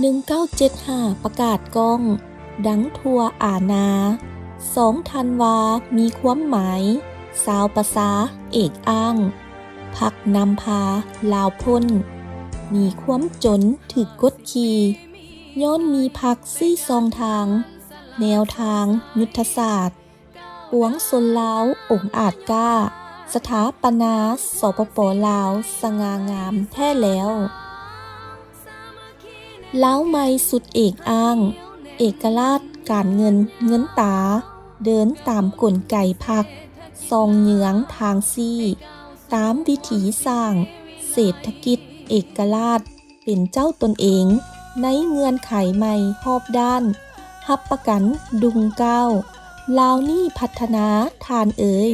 1975ประกาศกล้องดังทั่วอาณา2ธันวามีความหมายสาวภาษาเอกอ้างพักนำพาลาวพ้นมีความจนถึกกดขี่ย้อนมีพักซี่ซองทางแนวทางยุทธศาสตร์ปวงชนลาวองค์อาจกล้าสถาปนาสปป.ลาวสง่างามแท้แล้วลาวใหม่สุดเอกอ้างเอกราชการเงินตาเดินตามกลไกพักซองเหยืองทางซี่ตามวิถีสร้างเศรษฐกิจเอกราชเป็นเจ้าตนเองในเงื่อนไขใหม่รอบด้านรับประกันดุงเก้าลาวนี่พัฒนาทานเอ่ย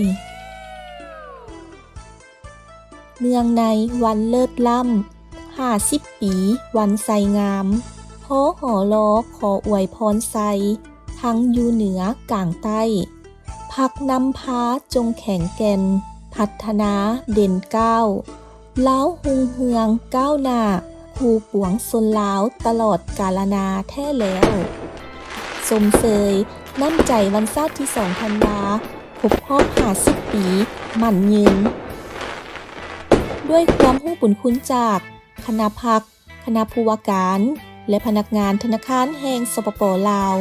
เนื่องในวันเลิศล่ำ50 ปีวันไสงามพอหอลอขออวยพรไสทั้งอยู่เหนือกลางใต้พักนำพาจงแข็งแกร่งพัฒนาเด่นเก้าลาวหุงเฮืองก้าวหน้าผู้ปวงชนลาวตลอดกาลนาแท้แล้วสมเสยน้ำใจวันชาติที่2ธันวาครบรอบ50 ปีหมั่นยืนด้วยความรู้บุญคุณจากคณะพักคณะผู้ว่าการและพนักงานธนาคารแห่งสปป.ลาว